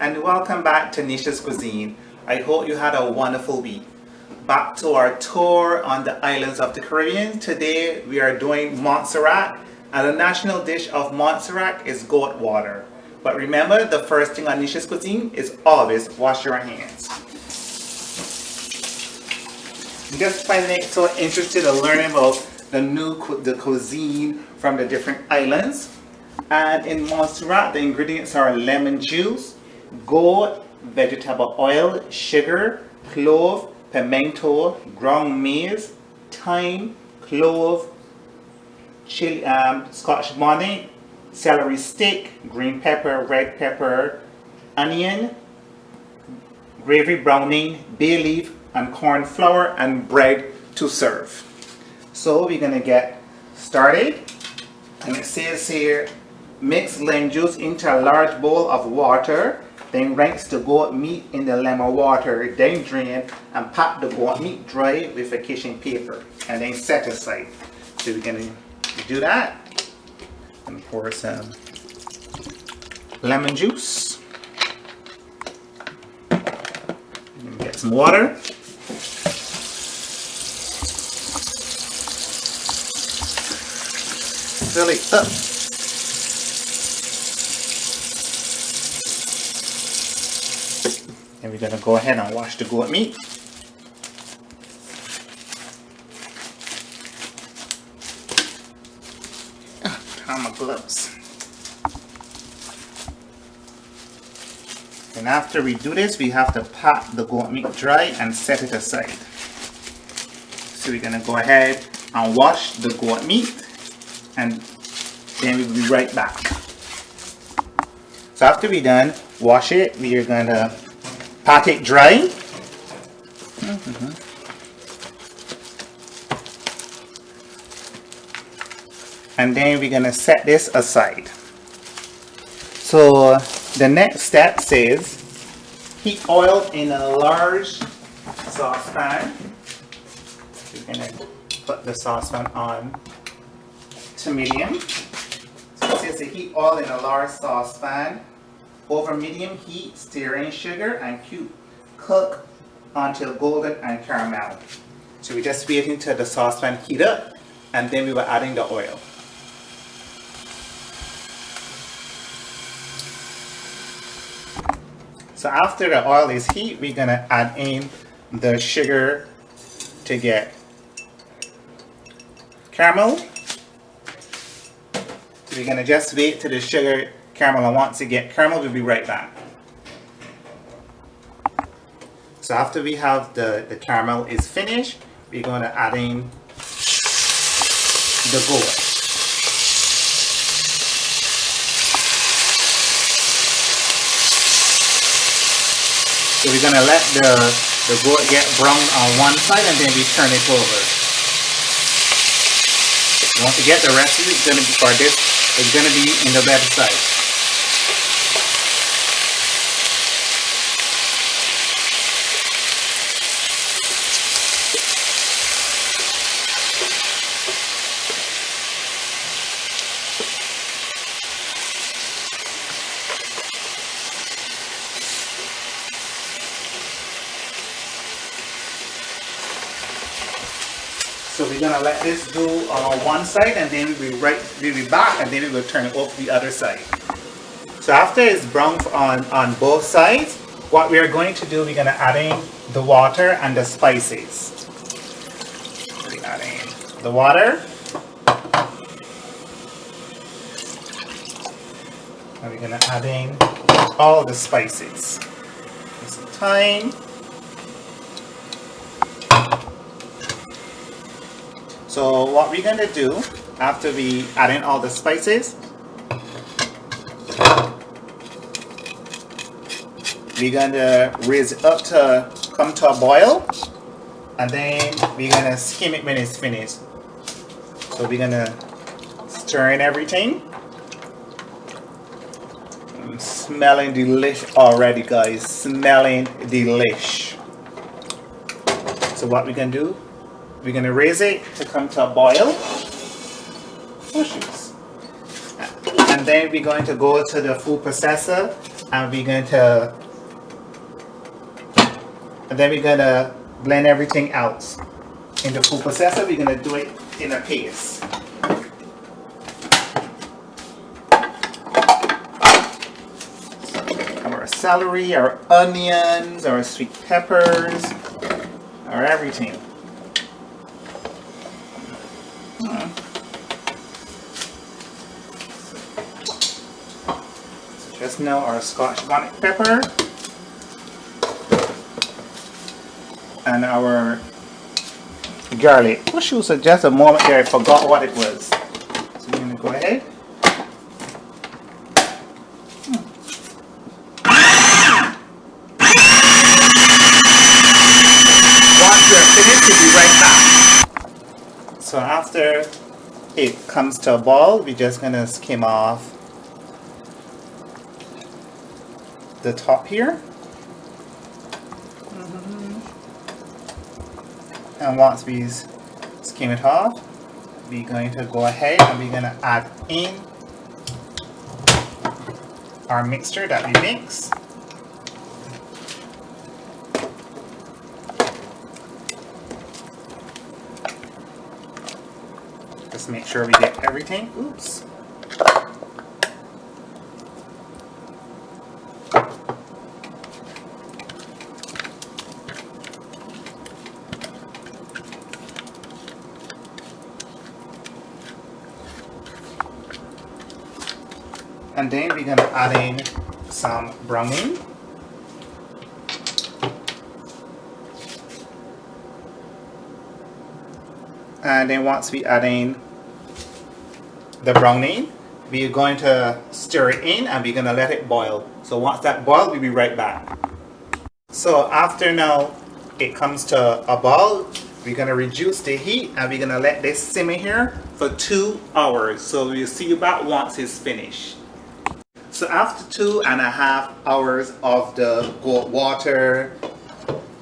and welcome back to Neisha Cuisine. I hope you had a wonderful week. Back to our tour on the islands of the Caribbean. Today we are doing Montserrat, and the national dish of Montserrat is goat water. But remember, the first thing on Neisha Cuisine is always wash your hands. I'm just finding it so interested in learning about the cuisine from the different islands. And in Montserrat, the ingredients are lemon juice, goat, vegetable oil, sugar, clove, pimento, ground maize, thyme, clove, chili, Scotch bonnet, celery stick, green pepper, red pepper, onion, gravy browning, bay leaf, and corn flour, and bread to serve. So we're gonna get started. And it says here, mix lemon juice into a large bowl of water, then rinse the goat meat in the lemon water, then drain and pack the goat meat dry with a kitchen paper, and then set aside. So we're gonna do that and pour some lemon juice. And get some water. Fill it up. And we're gonna go ahead and wash the goat meat. Put on my gloves. And after we do this, we have to pat the goat meat dry and set it aside. So we're gonna go ahead and wash the goat meat, and then we'll be right back. So after we're done wash it, we are gonna pat it dry. And then we're gonna set this aside. So the next step says heat oil in a large saucepan. We're gonna put the saucepan on to medium. So it says to heat oil in a large saucepan over medium heat, stir in sugar and cook until golden and caramel. So we're just waiting till the saucepan heat up, and then we were adding the oil. So after the oil is heat, we're gonna add in the sugar to get caramel. So we're gonna just wait till the sugar caramel, and once it get caramel, we'll be right back. So after we have the caramel is finished, we're going to add in the goat. So we're going to let the goat get brown on one side, and then we turn it over. Once you get the recipe, it's going to be for this, it's going to be in the website. So we're gonna let this do on one side, and then we'll be back, and then we will turn it over the other side. So after it's brown on both sides, what we are going to do, we're gonna add in the water and the spices. We add in the water, and we're gonna add in all the spices. Some thyme. So what we're gonna do after we add in all the spices, we're gonna raise it up to come to a boil, and then we're gonna skim it when it's finished. So we're gonna stir in everything. I'm smelling delish already, guys. Smelling delish. So what we're gonna do, we're going to raise it to come to a boil. Oh, shoot. And then we're going to go to the food processor and then we're gonna blend everything out. In the food processor, we're gonna do it in a paste. Our celery, our onions, our sweet peppers, our everything. So just now our Scotch bonnet pepper and our garlic. Oh shoot, so just a moment there, I forgot what it was. So we're gonna go ahead. Once we're finished, we'll be right back. So after it comes to a boil, we're just gonna skim off the top here. And once we skim it off, we're going to go ahead and we're going to add in our mixture that we mix. Just make sure we get everything. Oops. And then we're going to add in some browning. And then once we add in the browning, we're going to stir it in and we're going to let it boil. So once that boils, we'll be right back. So after now it comes to a boil, we're going to reduce the heat and we're going to let this simmer here for 2 hours. So we'll see you back once it's finished. So after 2.5 hours of the goat water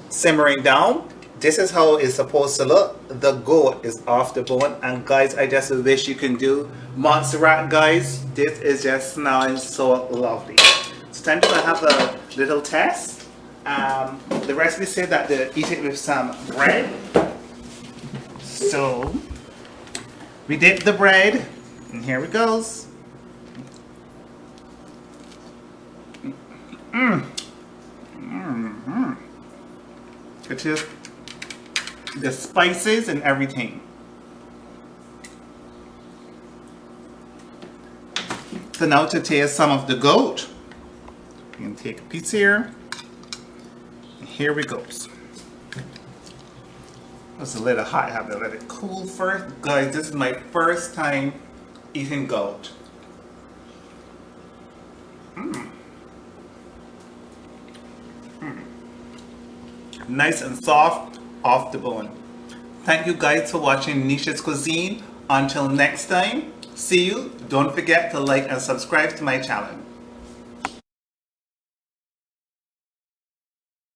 simmering down, this is how it's supposed to look. The goat is off the bone, and guys, I just wish you can do Montserrat, guys. This is just smelling so lovely. It's time to have a little test. The recipe said that they eat it with some bread. So we dip the bread, and here it goes. It is the spices and everything. So now to taste some of the goat, you can take a piece here. And here we go. It's a little hot. I have to let it cool first. Guys, this is my first time eating goat. Nice and soft off the bone. Thank you guys for watching Neisha's Cuisine. Until next time, see you. Don't forget to like and subscribe to my channel.